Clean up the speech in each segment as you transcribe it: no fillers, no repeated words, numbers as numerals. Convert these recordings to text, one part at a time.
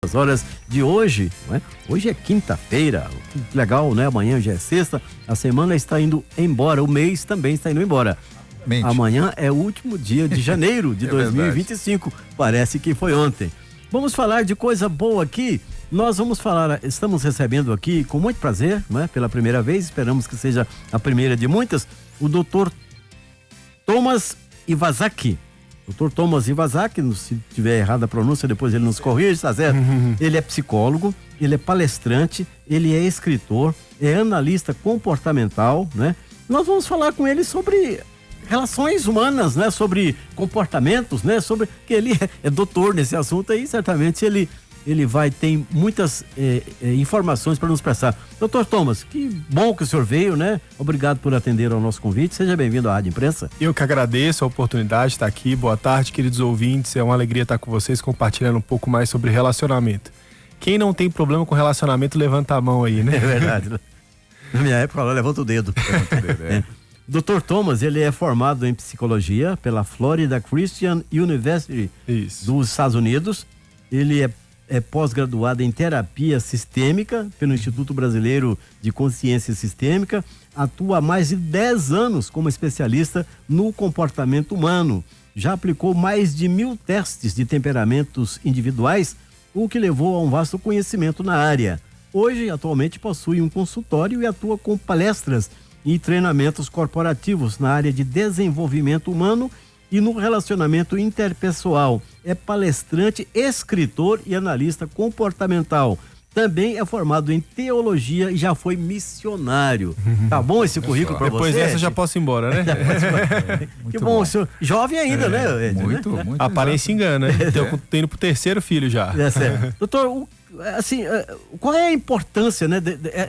As horas de hoje, não é? Hoje é quinta-feira, que legal, né? Amanhã já é sexta, a semana está indo embora, o mês também está indo embora. Mente. Amanhã é o último dia de janeiro de 2025, parece que foi ontem. Vamos falar de coisa boa aqui, estamos recebendo aqui com muito prazer, não é? Pela primeira vez, esperamos que seja a primeira de muitas, o Dr. Thomas Iwasaki. Dr. Thomas Iwasaki, se tiver errada a pronúncia, depois ele nos corrige, tá certo? Ele é psicólogo, ele é palestrante, ele é escritor, é analista comportamental, né? Nós vamos falar com ele sobre relações humanas, né? Sobre comportamentos, né? Sobre que ele é doutor nesse assunto aí, certamente ele vai ter muitas informações para nos prestar. Doutor Thomas, que bom que o senhor veio, né? Obrigado por atender ao nosso convite. Seja bem-vindo à Rádio Imprensa. Eu que agradeço a oportunidade de estar aqui. Boa tarde, queridos ouvintes. É uma alegria estar com vocês, compartilhando um pouco mais sobre relacionamento. Quem não tem problema com relacionamento, levanta a mão aí, né? É verdade. Na minha época, ela levanta o dedo. Dr. Thomas, ele é formado em psicologia pela Florida Christian University dos Estados Unidos. Ele é pós-graduado em terapia sistêmica pelo Instituto Brasileiro de Consciência Sistêmica, atua há mais de 10 anos como especialista no comportamento humano. Já aplicou mais de 1000 testes de temperamentos individuais, o que levou a um vasto conhecimento na área. Hoje, atualmente, possui um consultório e atua com palestras e treinamentos corporativos na área de desenvolvimento humano e no relacionamento interpessoal. É palestrante, escritor e analista comportamental. Também é formado em teologia e já foi missionário. Tá bom esse currículo para você? Depois dessa já posso ir embora, né? Que bom, senhor. Jovem ainda, né? Muito. A aparência engana, né? Tô indo pro terceiro filho já. É certo. Doutor, assim, qual é a importância, né?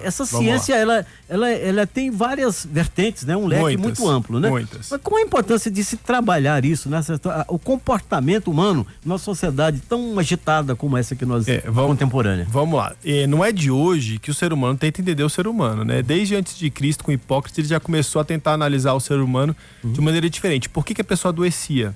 Essa ciência, ela tem várias vertentes, né? Um leque muito amplo, né? Muitas. Mas qual é a importância de se trabalhar isso, né? O comportamento humano numa sociedade tão agitada como essa que nós contemporânea? Vamos lá. Não é de hoje que o ser humano tenta entender o ser humano, né? Desde antes de Cristo, com Hipócrates, ele já começou a tentar analisar o ser humano de maneira diferente. Por que a pessoa adoecia?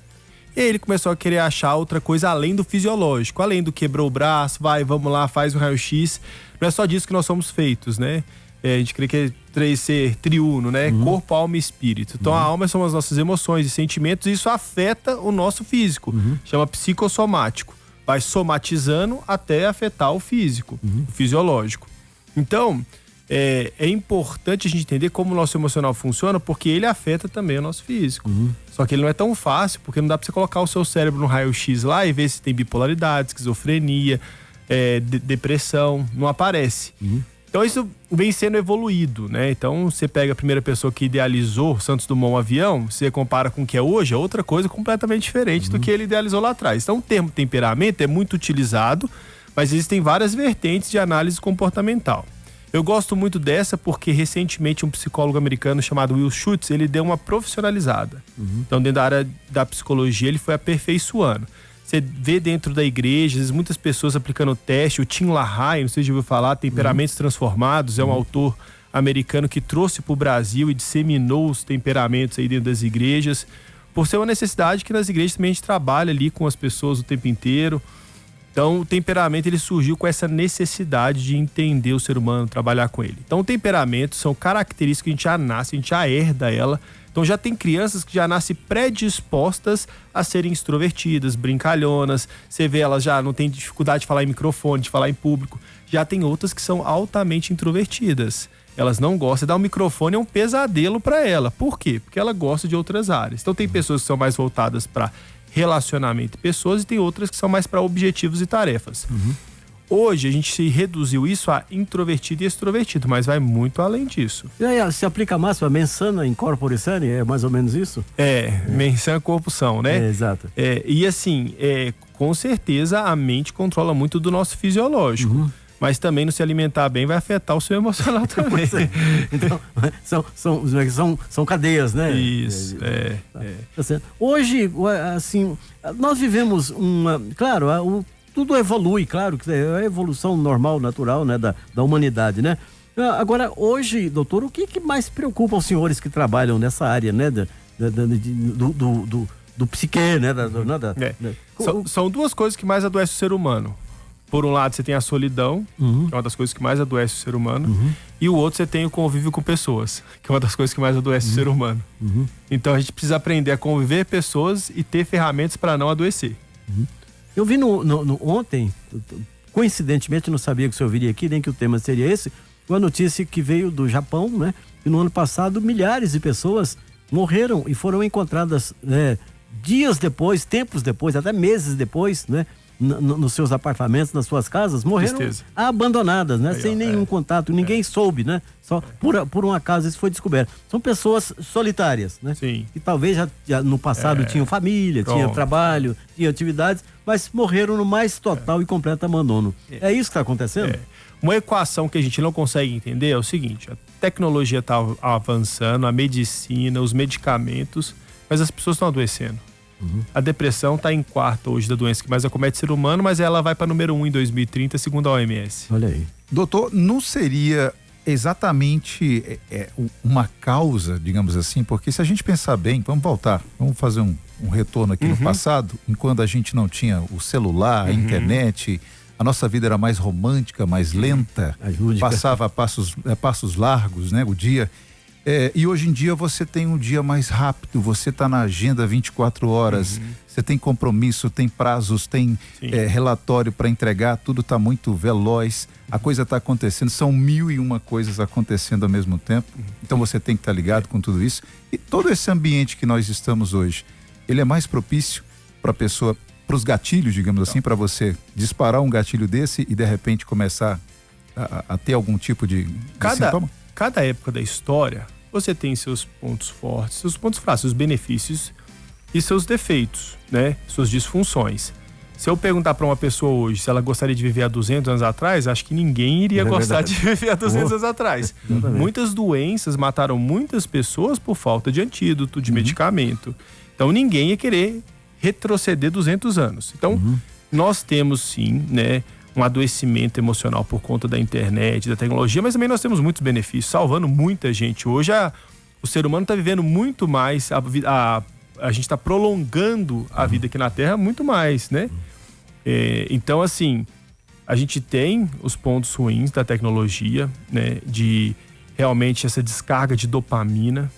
E aí ele começou a querer achar outra coisa além do fisiológico, além do quebrou o braço, vamos lá, faz um raio-x. Não é só disso que nós somos feitos, né? A gente crê que é ser triuno, né? Corpo, alma e espírito. Então a alma são as nossas emoções e sentimentos e isso afeta o nosso físico. Chama psicossomático. Vai somatizando até afetar o físico, o fisiológico. Então, é importante a gente entender como o nosso emocional funciona, porque ele afeta também o nosso físico. Só que ele não é tão fácil, porque não dá pra você colocar o seu cérebro no raio-x lá e ver se tem bipolaridade, esquizofrenia, depressão, não aparece. Então isso vem sendo evoluído, né? Então você pega a primeira pessoa que idealizou Santos Dumont um avião, você compara com o que é hoje, é outra coisa completamente diferente do que ele idealizou lá atrás. Então o termo temperamento é muito utilizado, mas existem várias vertentes de análise comportamental. Eu gosto muito dessa porque recentemente um psicólogo americano chamado Will Schutz, ele deu uma profissionalizada. Então dentro da área da psicologia ele foi aperfeiçoando. Você vê dentro da igreja, às vezes, muitas pessoas aplicando o teste, o Tim LaHaye, não sei se já ouviu falar, Temperamentos Transformados, é um autor americano que trouxe para o Brasil e disseminou os temperamentos aí dentro das igrejas, por ser uma necessidade que nas igrejas também a gente trabalha ali com as pessoas o tempo inteiro. Então o temperamento ele surgiu com essa necessidade de entender o ser humano, trabalhar com ele. Então o temperamento são características que a gente já nasce, a gente já herda ela. Então já tem crianças que já nascem predispostas a serem extrovertidas, brincalhonas. Você vê, elas já não tem dificuldade de falar em microfone, de falar em público. Já tem outras que são altamente introvertidas. Elas não gostam, dar um microfone é um pesadelo para ela. Por quê? Porque ela gosta de outras áreas. Então tem pessoas que são mais voltadas para relacionamento e pessoas e tem outras que são mais para objetivos e tarefas. Hoje a gente se reduziu isso a introvertido e extrovertido, mas vai muito além disso. E aí, se aplica a máxima mens sana in corpore sane, é mais ou menos isso? Mens sana corpo são, né? Exato. E assim, com certeza a mente controla muito do nosso fisiológico. Mas também não se alimentar bem vai afetar o seu emocional também. Então, são cadeias, né? Isso, Tá certo. Hoje, assim, nós vivemos claro, tudo evolui, claro, que é a evolução normal, natural, né, da humanidade, né? Agora, hoje, doutor, o que mais preocupa os senhores que trabalham nessa área, né, do psique, né? São duas coisas que mais adoecem o ser humano. Por um lado, você tem a solidão, que é uma das coisas que mais adoece o ser humano. E o outro, você tem o convívio com pessoas, que é uma das coisas que mais adoece o ser humano. Então, a gente precisa aprender a conviver com pessoas e ter ferramentas para não adoecer. Eu vi ontem, coincidentemente, não sabia que o senhor viria aqui, nem que o tema seria esse, uma notícia que veio do Japão, né? E no ano passado, milhares de pessoas morreram e foram encontradas dias depois, tempos depois, até meses depois, né? Nos seus apartamentos, nas suas casas, morreram abandonadas, né? Sem nenhum contato, ninguém soube, né? Só por um acaso isso foi descoberto. São pessoas solitárias, né? Sim. Que talvez já no passado tinham família, tinham trabalho, tinham atividades, mas morreram no mais total e completo abandono. É isso que está acontecendo? Uma equação que a gente não consegue entender é o seguinte: a tecnologia está avançando, a medicina, os medicamentos, mas as pessoas estão adoecendo. A depressão está em quarto hoje da doença que mais acomete o ser humano, mas ela vai para número 1 em 2030, segundo a OMS. Olha aí. Doutor, não seria exatamente uma causa, digamos assim, porque se a gente pensar bem, vamos voltar, vamos fazer um retorno aqui no passado, enquanto a gente não tinha o celular, a internet, a nossa vida era mais romântica, mais lenta, passava a passos largos, né, o dia. E hoje em dia você tem um dia mais rápido, você está na agenda 24 horas, você tem compromisso, tem prazos, tem relatório para entregar, tudo está muito veloz, a coisa está acontecendo, são 1001 coisas acontecendo ao mesmo tempo, então você tem que estar ligado com tudo isso. E todo esse ambiente que nós estamos hoje, ele é mais propício para a pessoa, para os gatilhos, digamos assim, para você disparar um gatilho desse e de repente começar a ter algum tipo de sintoma? Cada época da história, você tem seus pontos fortes, seus pontos fracos, seus benefícios e seus defeitos, né? Suas disfunções. Se eu perguntar para uma pessoa hoje se ela gostaria de viver há 200 anos atrás, acho que ninguém iria gostar de viver há 200 anos atrás. Muitas doenças mataram muitas pessoas por falta de antídoto, de medicamento. Então ninguém ia querer retroceder 200 anos. Então nós temos sim, né, um adoecimento emocional por conta da internet, da tecnologia, mas também nós temos muitos benefícios, salvando muita gente. Hoje o ser humano está vivendo muito mais, a gente está prolongando a vida aqui na Terra muito mais, né? Então, assim, a gente tem os pontos ruins da tecnologia, né? De realmente essa descarga de dopamina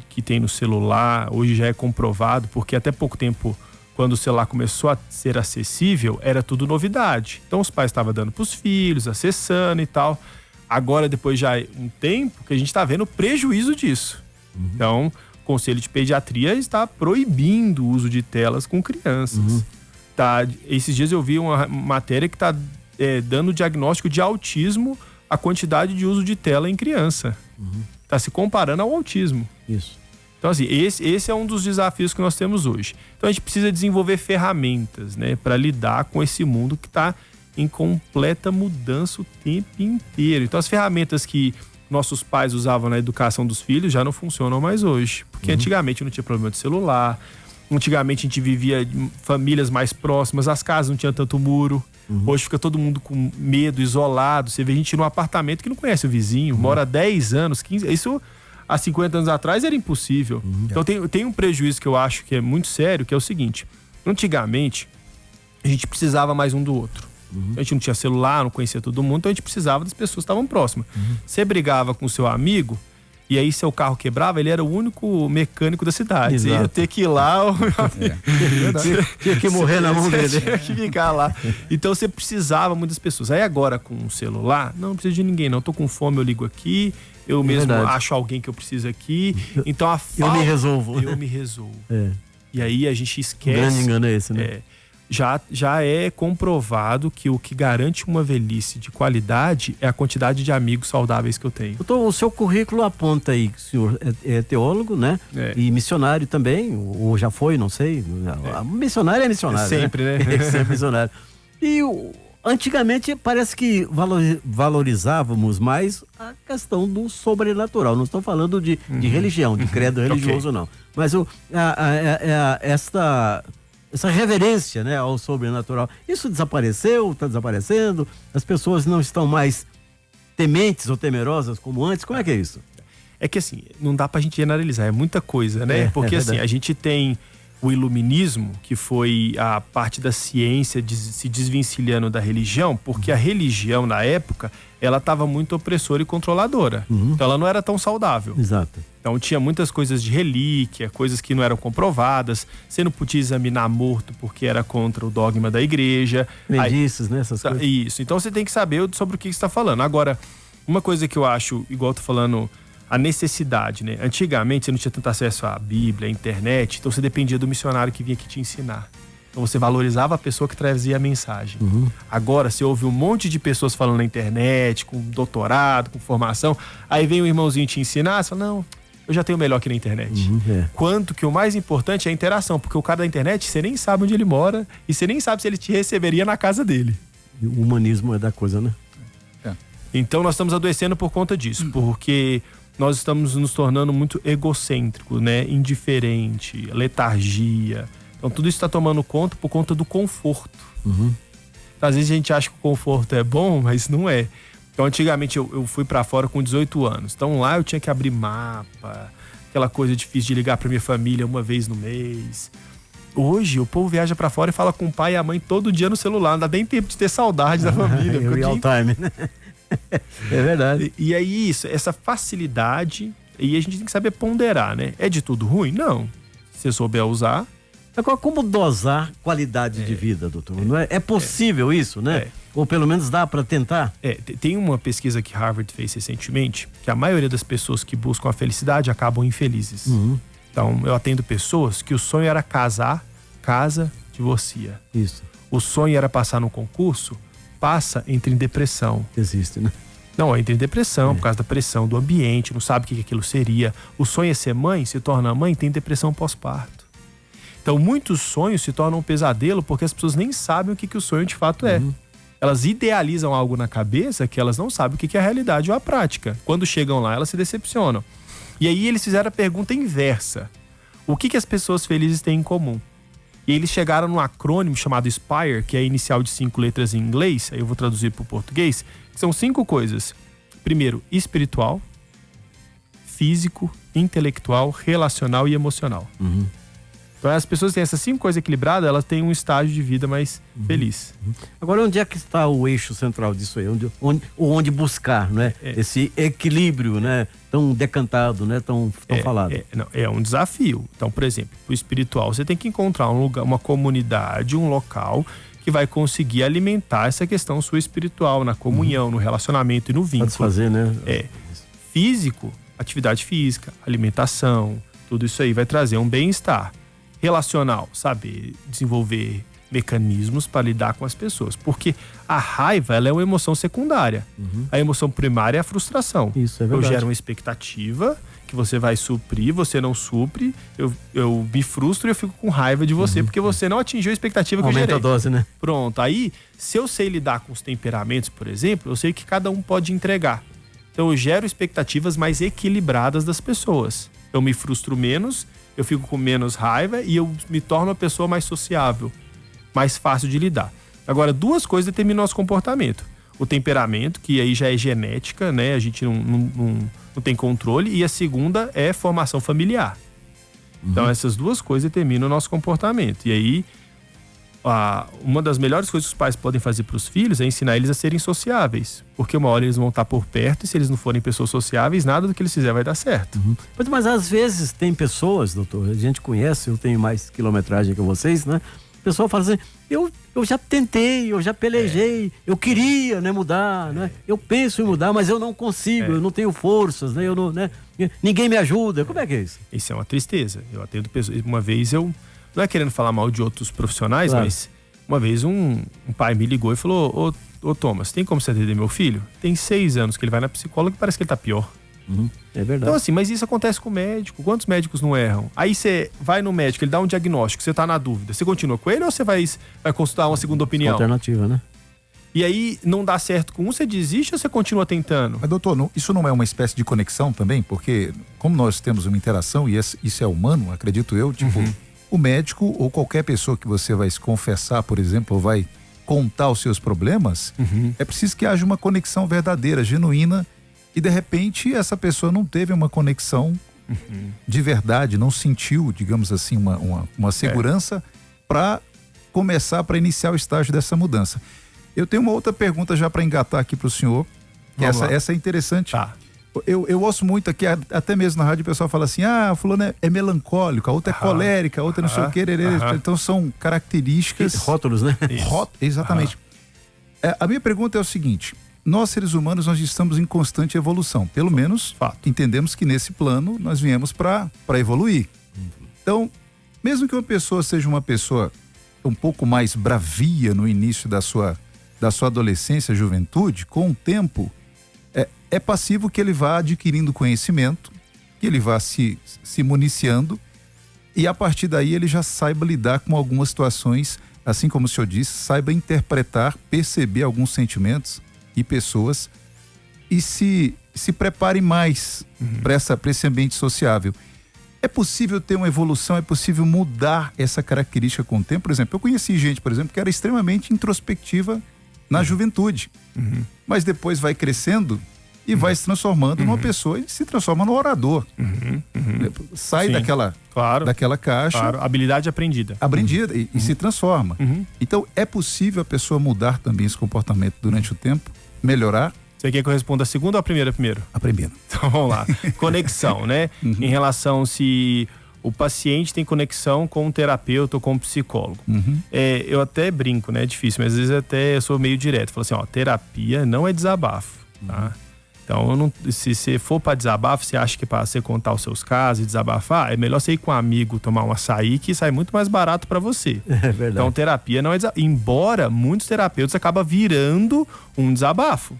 que tem no celular, hoje já é comprovado, porque até pouco tempo, quando o celular começou a ser acessível, era tudo novidade. Então os pais estavam dando para os filhos, acessando e tal. Agora, depois já um tempo, que a gente está vendo o prejuízo disso. Então, o Conselho de Pediatria está proibindo o uso de telas com crianças. Esses dias eu vi uma matéria que está dando diagnóstico de autismo, a quantidade de uso de tela em criança. Está se comparando ao autismo. Isso. Então, assim, esse é um dos desafios que nós temos hoje. Então, a gente precisa desenvolver ferramentas, né, para lidar com esse mundo que está em completa mudança o tempo inteiro. Então, as ferramentas que nossos pais usavam na educação dos filhos já não funcionam mais hoje. Porque antigamente não tinha problema de celular, antigamente a gente vivia em famílias mais próximas, as casas não tinham tanto muro. Hoje fica todo mundo com medo, isolado. Você vê gente num apartamento que não conhece o vizinho, mora 10 anos, 15... Isso há 50 anos atrás era impossível. Então tem um prejuízo que eu acho que é muito sério, que é o seguinte: antigamente a gente precisava mais um do outro. A gente não tinha celular, não conhecia todo mundo, então a gente precisava das pessoas que estavam próximas. Você brigava com o seu amigo e aí seu carro quebrava, ele era o único mecânico da cidade. Exato. Você ia ter que ir lá, tinha que morrer na mão dele. Tinha que ficar lá. Então você precisava muitas pessoas. Aí agora com o celular, não precisa de ninguém, não. Tô com fome, eu ligo aqui. Eu mesmo acho alguém que eu preciso aqui. Então eu me resolvo. Eu me resolvo. E aí a gente esquece. O grande engano é esse, né? Já é comprovado que o que garante uma velhice de qualidade é a quantidade de amigos saudáveis que eu tenho. Doutor, o seu currículo aponta aí que o senhor é teólogo, né? E missionário também, ou já foi, não sei. Missionário é missionário. Sempre, né? Sempre missionário. E antigamente parece que valorizávamos mais a questão do sobrenatural. Não estou falando de religião, de credo religioso, não. Mas essa reverência, né, ao sobrenatural, isso desapareceu, está desaparecendo? As pessoas não estão mais tementes ou temerosas como antes? Como é que é isso? É que assim, não dá pra gente generalizar, é muita coisa, né? Porque assim, a gente tem o iluminismo, que foi a parte da ciência se desvencilhando da religião, porque a religião, na época, ela estava muito opressora e controladora. Então ela não era tão saudável. Exato. Então tinha muitas coisas de relíquia, coisas que não eram comprovadas. Você não podia examinar morto porque era contra o dogma da igreja. Crendices, né? Essas coisas. Isso. Então você tem que saber sobre o que você está falando. Agora, uma coisa que eu acho, igual eu tô falando, a necessidade, né? Antigamente você não tinha tanto acesso à Bíblia, à internet, então você dependia do missionário que vinha aqui te ensinar. Então você valorizava a pessoa que trazia a mensagem. Agora você ouve um monte de pessoas falando na internet, com doutorado, com formação, aí vem um irmãozinho te ensinar, você fala, não, eu já tenho melhor aqui na internet. Quanto que o mais importante é a interação, porque o cara da internet, você nem sabe onde ele mora e você nem sabe se ele te receberia na casa dele. O humanismo é da coisa, né? Então nós estamos adoecendo por conta disso, porque nós estamos nos tornando muito egocêntricos, né? Indiferente, letargia. Então tudo isso está tomando conta por conta do conforto. Às vezes a gente acha que o conforto é bom, mas não é. Então antigamente eu fui para fora com 18 anos. Então lá eu tinha que abrir mapa, aquela coisa difícil de ligar para minha família uma vez no mês. Hoje o povo viaja para fora e fala com o pai e a mãe todo dia no celular. Não dá nem tempo de ter saudade da família. Real time, né? É verdade. E aí essa facilidade, e a gente tem que saber ponderar, né? É de tudo ruim? Não. Se você souber usar. Agora, como dosar qualidade de vida, doutor? Não é possível isso, né? Ou pelo menos dá para tentar? Tem uma pesquisa que Harvard fez recentemente, que a maioria das pessoas que buscam a felicidade acabam infelizes. Então, eu atendo pessoas que o sonho era casar, casa, divorcia. Isso. O sonho era passar no concurso, passa, entra em depressão. Existe, né? Não, entra em depressão por causa da pressão do ambiente, não sabe o que aquilo seria. O sonho é ser mãe, se torna mãe, tem depressão pós-parto. Então, muitos sonhos se tornam um pesadelo porque as pessoas nem sabem o que o sonho de fato é. Elas idealizam algo na cabeça que elas não sabem o que é a realidade ou a prática. Quando chegam lá, elas se decepcionam. E aí eles fizeram a pergunta inversa. O que as pessoas felizes têm em comum? E eles chegaram num acrônimo chamado SPIRE, que é a inicial de 5 letras em inglês, aí eu vou traduzir para o português, que são 5 coisas. Primeiro, espiritual, físico, intelectual, relacional e emocional. Então as pessoas que têm essas 5 coisas equilibradas, elas têm um estágio de vida mais feliz. Agora, onde é que está o eixo central disso aí? Onde buscar, né? Esse equilíbrio, né? Tão decantado, né? Tão falado. É um desafio. Então, por exemplo, o espiritual, você tem que encontrar um lugar, uma comunidade, um local que vai conseguir alimentar essa questão sua espiritual, na comunhão, no relacionamento e no vínculo. Satisfazer, né? Físico, atividade física, alimentação, tudo isso aí vai trazer um bem-estar. Relacional, saber desenvolver mecanismos para lidar com as pessoas. Porque a raiva, ela é uma emoção secundária. A emoção primária é a frustração. Isso é verdade. Eu gero uma expectativa que você vai suprir, você não supre, eu me frustro e eu fico com raiva de você porque você não atingiu a expectativa que eu gerei. Aumenta a dose, né? Pronto, aí, se eu sei lidar com os temperamentos, por exemplo, eu sei que cada um pode entregar. Então eu gero expectativas mais equilibradas das pessoas. Eu me frustro menos, eu fico com menos raiva e eu me torno uma pessoa mais sociável, mais fácil de lidar. Agora, 2 coisas determinam nosso comportamento. O temperamento, que aí já é genética, né? A gente não tem controle. E a segunda é formação familiar. Então, essas 2 coisas determinam o nosso comportamento. E aí, uma das melhores coisas que os pais podem fazer para os filhos é ensinar eles a serem sociáveis. Porque uma hora eles vão estar por perto e se eles não forem pessoas sociáveis, nada do que eles fizerem vai dar certo. Mas às vezes tem pessoas, doutor, a gente conhece, eu tenho mais quilometragem que vocês, né? O pessoal fala assim, eu já tentei, eu já pelejei, eu queria, né, mudar, né? Eu penso em mudar, mas eu não consigo, eu não tenho forças, né? Ninguém me ajuda. Como é que é isso? Isso é uma tristeza. Eu atendo pessoas. Uma vez não é querendo falar mal de outros profissionais, mas uma vez um pai me ligou e falou, ô Thomas, tem como você atender meu filho? Tem 6 anos que ele vai na psicóloga e parece que ele tá pior. É verdade. Então assim, mas isso acontece com o médico. Quantos médicos não erram? Aí você vai no médico, ele dá um diagnóstico, você tá na dúvida. Você continua com ele ou você vai consultar uma segunda opinião? Alternativa, né? E aí não dá certo com um, você desiste ou você continua tentando? Mas doutor, isso não é uma espécie de conexão também? Porque como nós temos uma interação e isso é humano, acredito eu, tipo, o médico ou qualquer pessoa que você vai se confessar, por exemplo, ou vai contar os seus problemas, é preciso que haja uma conexão verdadeira, genuína. E de repente essa pessoa não teve uma conexão de verdade, não sentiu, digamos assim, uma segurança para iniciar o estágio dessa mudança. Eu tenho uma outra pergunta já para engatar aqui para o senhor, que essa é interessante. Tá. Eu ouço muito aqui, até mesmo na rádio, o pessoal fala assim, fulano é melancólico, a outra é colérica, a outra não sei o que, então são características... Rótulos, né? Exatamente. A minha pergunta é o seguinte, nós seres humanos, nós estamos em constante evolução, pelo menos entendemos que nesse plano nós viemos para evoluir. Então, mesmo que uma pessoa seja uma pessoa um pouco mais bravia no início da sua adolescência, juventude, com o tempo, é passível que ele vá adquirindo conhecimento, que ele vá se municiando e a partir daí ele já saiba lidar com algumas situações, assim como o senhor disse, saiba interpretar, perceber alguns sentimentos e pessoas e se prepare mais para esse ambiente sociável. É possível ter uma evolução, é possível mudar essa característica com o tempo? Por exemplo, eu conheci gente, por exemplo, que era extremamente introspectiva na juventude, mas depois vai crescendo e vai se transformando numa pessoa e se transforma no orador. Sai daquela caixa. Claro, habilidade aprendida. E se transforma. Então, é possível a pessoa mudar também esse comportamento durante o tempo, melhorar? Você quer que eu responda a segunda ou a primeira primeiro? A primeira. Então vamos lá. Conexão, né? Em relação se o paciente tem conexão com um terapeuta ou com um psicólogo. Eu até brinco, né? É difícil, mas às vezes até eu sou meio direto. Falo assim, terapia não é desabafo, tá? Então, se você for para desabafo, você acha que para você contar os seus casos e desabafar, é melhor você ir com um amigo tomar um açaí, que sai muito mais barato para você. É verdade. Então, terapia não é desabafo. Embora muitos terapeutas acabam virando um desabafo.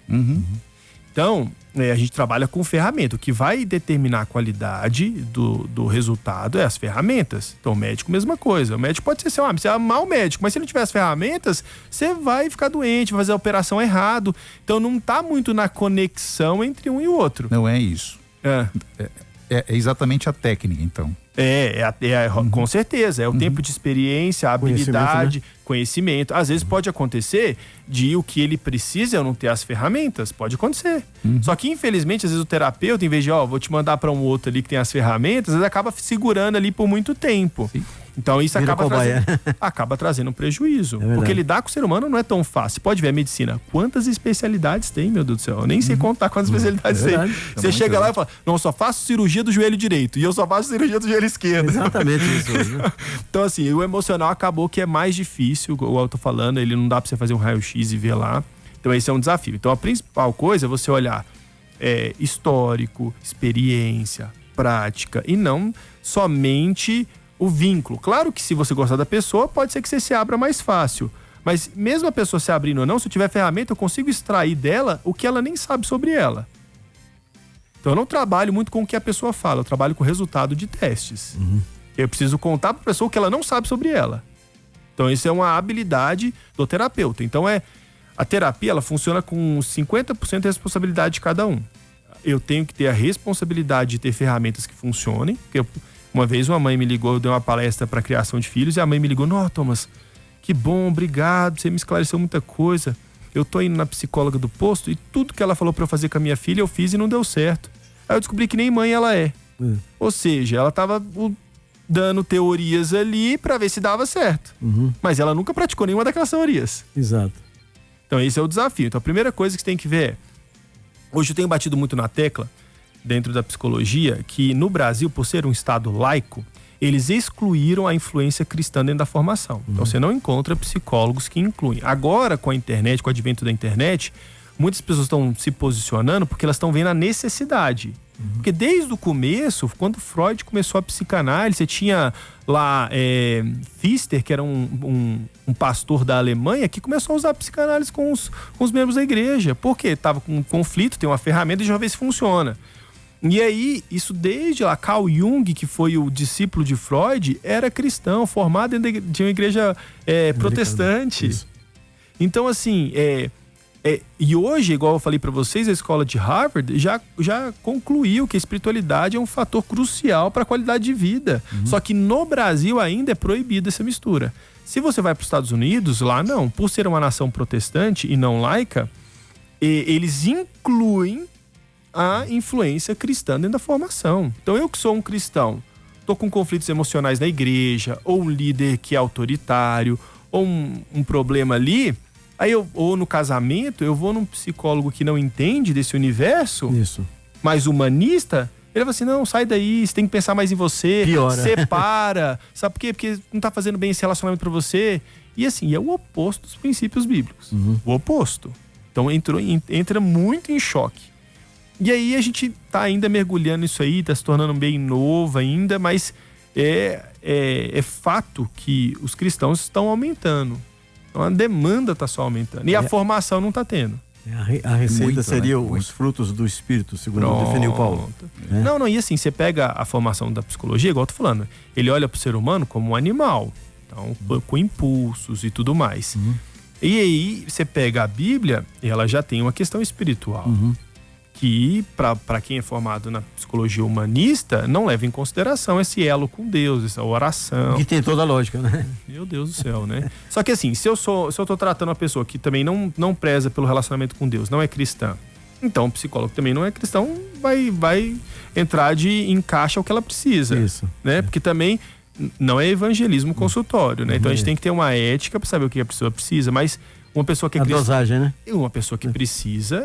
Então, a gente trabalha com ferramenta. O que vai determinar a qualidade do resultado é as ferramentas. Então, o médico, mesma coisa. O médico pode ser você é mau médico, mas se não tiver as ferramentas, você vai ficar doente, vai fazer a operação errado. Então, não está muito na conexão entre um e o outro. Não é isso. É exatamente a técnica, então. Com certeza. É o tempo de experiência, a habilidade, conhecimento. Às vezes pode acontecer de o que ele precisa eu não ter as ferramentas. Pode acontecer. Só que, infelizmente, às vezes o terapeuta, em vez de, vou te mandar para um outro ali que tem as ferramentas, às vezes acaba segurando ali por muito tempo. Sim. Então isso acaba trazendo um prejuízo. Porque lidar com o ser humano não é tão fácil. Você pode ver a medicina. Quantas especialidades tem, meu Deus do céu? Eu nem sei contar quantas especialidades tem. Você chega lá e fala, não, eu só faço cirurgia do joelho direito. E eu só faço cirurgia do joelho esquerdo. Exatamente isso. Né? Então assim, o emocional acabou que é mais difícil. Igual eu tô falando, ele não dá pra você fazer um raio-x e ver lá. Então esse é um desafio. Então a principal coisa é você olhar histórico, experiência, prática. E não somente o vínculo. Claro que se você gostar da pessoa, pode ser que você se abra mais fácil. Mas mesmo a pessoa se abrindo ou não, se eu tiver ferramenta, eu consigo extrair dela o que ela nem sabe sobre ela. Então eu não trabalho muito com o que a pessoa fala, eu trabalho com o resultado de testes. Eu preciso contar para a pessoa o que ela não sabe sobre ela. Então isso é uma habilidade do terapeuta. Então a terapia, ela funciona com 50% de responsabilidade de cada um. Eu tenho que ter a responsabilidade de ter ferramentas que funcionem, porque uma vez uma mãe me ligou, eu dei uma palestra para criação de filhos e a mãe me ligou, Thomas, que bom, obrigado, você me esclareceu muita coisa. Eu tô indo na psicóloga do posto e tudo que ela falou para eu fazer com a minha filha eu fiz e não deu certo. Aí eu descobri que nem mãe ela é. Ou seja, ela tava dando teorias ali para ver se dava certo. Mas ela nunca praticou nenhuma daquelas teorias. Exato. Então esse é o desafio. Então a primeira coisa que você tem que ver hoje eu tenho batido muito na tecla dentro da psicologia, que no Brasil, por ser um estado laico, eles excluíram a influência cristã dentro da formação. Então você não encontra psicólogos que incluem. Agora, com a internet, com o advento da internet, muitas pessoas estão se posicionando porque elas estão vendo a necessidade. Porque desde o começo, quando Freud começou a psicanálise, você tinha lá Pfister, que era um pastor da Alemanha, que começou a usar a psicanálise com os membros da igreja. Por quê? Tava com um conflito, tem uma ferramenta e já vê se funciona. E aí, isso desde lá, Carl Jung, que foi o discípulo de Freud, era cristão, formado de uma igreja protestante. Isso. Então, assim, e hoje, igual eu falei para vocês, a escola de Harvard já concluiu que a espiritualidade é um fator crucial para a qualidade de vida. Só que no Brasil ainda é proibida essa mistura. Se você vai para os Estados Unidos, lá não. Por ser uma nação protestante e não laica, eles incluem a influência cristã dentro da formação. Então, eu que sou um cristão, tô com conflitos emocionais na igreja, ou um líder que é autoritário, ou um problema ali, ou no casamento, eu vou num psicólogo que não entende desse universo, mais humanista, ele vai assim, não, sai daí, você tem que pensar mais em você, separa, sabe por quê? Porque não tá fazendo bem esse relacionamento pra você. E assim, é o oposto dos princípios bíblicos. O oposto. Então entra muito em choque. E aí a gente tá ainda mergulhando nisso aí, tá se tornando bem novo ainda, mas é fato que os cristãos estão aumentando. Então a demanda tá só aumentando. E a formação não tá tendo. A receita seria os frutos do Espírito, segundo definiu Paulo. Não, e assim, você pega a formação da psicologia, igual eu tô falando, ele olha pro ser humano como um animal, então, com impulsos e tudo mais. E aí, você pega a Bíblia, e ela já tem uma questão espiritual, que, para quem é formado na psicologia humanista, não leva em consideração esse elo com Deus, essa oração. Que tem toda a lógica, né? Meu Deus do céu, né? Só que assim, se eu tô tratando uma pessoa que também não preza pelo relacionamento com Deus, não é cristã, então o psicólogo que também não é cristão vai entrar encaixa o que ela precisa. Isso. Né? Porque também não é evangelismo consultório, né? Então a gente tem que ter uma ética para saber o que a pessoa precisa, mas uma pessoa que é cristã, dosagem, né? Uma pessoa que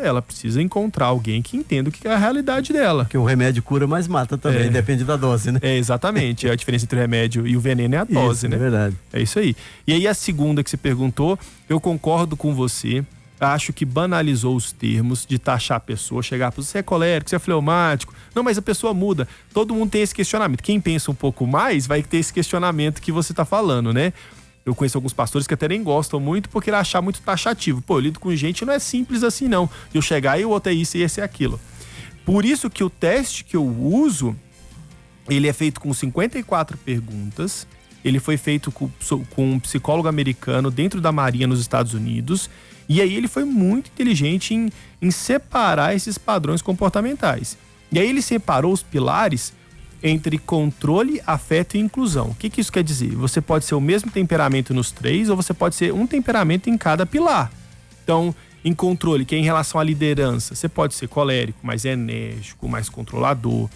ela precisa encontrar alguém que entenda o que é a realidade dela. Porque o remédio cura, mas mata também, depende da dose, né? Exatamente. A diferença entre o remédio e o veneno é a dose, né? É verdade. É isso aí. E aí a segunda que você perguntou, eu concordo com você. Acho que banalizou os termos de taxar a pessoa, chegar para você é colérico, você é fleumático. Não, mas a pessoa muda. Todo mundo tem esse questionamento. Quem pensa um pouco mais vai ter esse questionamento que você está falando, né? Eu conheço alguns pastores que até nem gostam muito porque ele achar muito taxativo. Pô, eu lido com gente, não é simples assim não. Eu chegar e o outro é isso e esse é aquilo. Por isso que o teste que eu uso, ele é feito com 54 perguntas. Ele foi feito com um psicólogo americano dentro da Marinha nos Estados Unidos. E aí ele foi muito inteligente em separar esses padrões comportamentais. E aí ele separou os pilares entre controle, afeto e inclusão. O que isso quer dizer? Você pode ser o mesmo temperamento nos três ou você pode ser um temperamento em cada pilar. Então, em controle, que é em relação à liderança, você pode ser colérico, mais enérgico, mais controlador.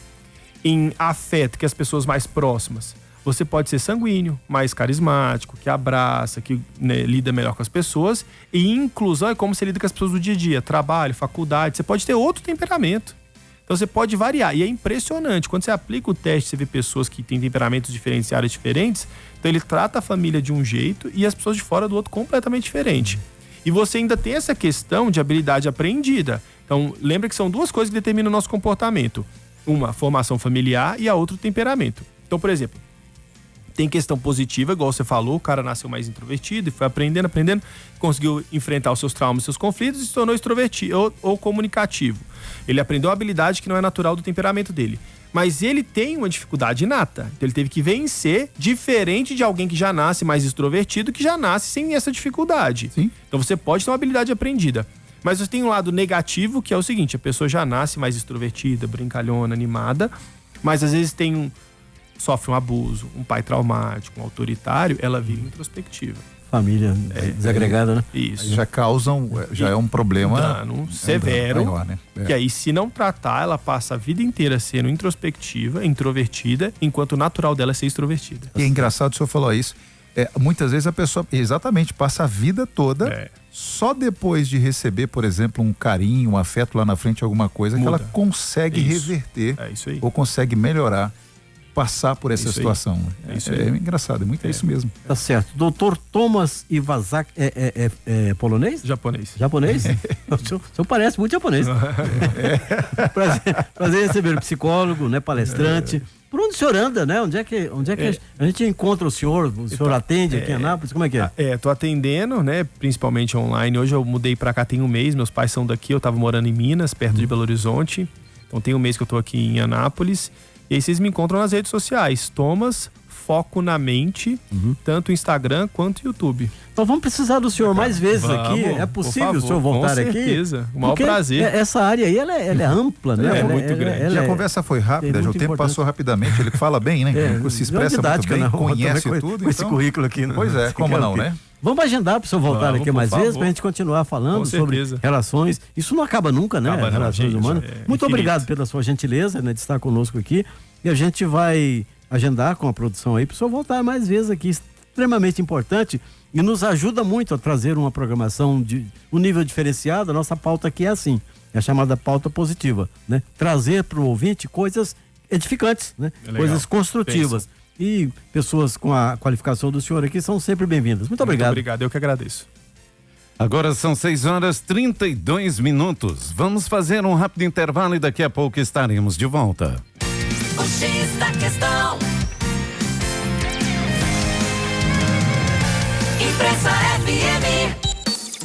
Em afeto, que é as pessoas mais próximas, você pode ser sanguíneo, mais carismático, que abraça, que lida melhor com as pessoas. E inclusão é como você lida com as pessoas do dia a dia, trabalho, faculdade. Você pode ter outro temperamento. Então você pode variar. E é impressionante. Quando você aplica o teste, você vê pessoas que têm temperamentos diferentes e áreas diferentes. Então ele trata a família de um jeito e as pessoas de fora do outro completamente diferente. E você ainda tem essa questão de habilidade aprendida. Então lembra que são duas coisas que determinam o nosso comportamento. Uma, formação familiar, e a outra, o temperamento. Então, por exemplo, tem questão positiva, igual você falou, o cara nasceu mais introvertido e foi aprendendo, conseguiu enfrentar os seus traumas, os seus conflitos e se tornou extrovertido ou comunicativo. Ele aprendeu uma habilidade que não é natural do temperamento dele. Mas ele tem uma dificuldade inata. Então ele teve que vencer, diferente de alguém que já nasce mais extrovertido, que já nasce sem essa dificuldade. Sim. Então você pode ter uma habilidade aprendida. Mas você tem um lado negativo, que é o seguinte, a pessoa já nasce mais extrovertida, brincalhona, animada, mas às vezes sofre um abuso, um pai traumático, um autoritário, ela vira introspectiva. Família desagregada, né? Isso. Já é um problema. Dano severo, maior, né? que aí se não tratar, ela passa a vida inteira sendo introspectiva, introvertida, enquanto o natural dela é ser extrovertida. E é engraçado, o senhor falou isso. Muitas vezes a pessoa, exatamente, passa a vida toda só depois de receber, por exemplo, um carinho, um afeto lá na frente, alguma coisa, que ela consegue reverter ou consegue melhorar, passar por essa situação. É engraçado, é isso mesmo. Tá certo. Doutor Thomas Iwasaki é polonês? Japonês. Japonês? O senhor parece muito japonês. Prazer receber o psicólogo, né, palestrante. Por onde o senhor anda, né? Onde é que a gente encontra o senhor? O senhor atende aqui em Anápolis? Como é que é? Tô atendendo, né? Principalmente online. Hoje eu mudei pra cá tem um mês. Meus pais são daqui. Eu tava morando em Minas, perto de Belo Horizonte. Então tem um mês que eu tô aqui em Anápolis. E aí vocês me encontram nas redes sociais. Thomas Foco na Mente, tanto Instagram quanto YouTube. Então vamos precisar do senhor mais vezes aqui. É possível o senhor voltar aqui? Com certeza. O maior prazer. Essa área aí, ela é ampla, né? É muito grande. E a conversa foi rápida, o tempo passou rapidamente. Ele fala bem, né? Se expressa muito bem, conhece tudo. Com esse currículo aqui. Pois é, como não, né? Vamos agendar para o senhor voltar aqui mais vezes, para a gente continuar falando sobre relações. Isso não acaba nunca, né? Relações humanas. Muito obrigado pela sua gentileza, né, de estar conosco aqui. E a gente vai agendar com a produção aí para o senhor voltar mais vezes aqui. Extremamente importante e nos ajuda muito a trazer uma programação de um nível diferenciado. A nossa pauta aqui é assim, é a chamada pauta positiva, né? Trazer para o ouvinte coisas edificantes, né? Coisas construtivas. E pessoas com a qualificação do senhor aqui são sempre bem-vindas. Muito obrigado. Muito obrigado, eu que agradeço. Agora são 6h32. Vamos fazer um rápido intervalo e daqui a pouco estaremos de volta. O X da Questão. Empresário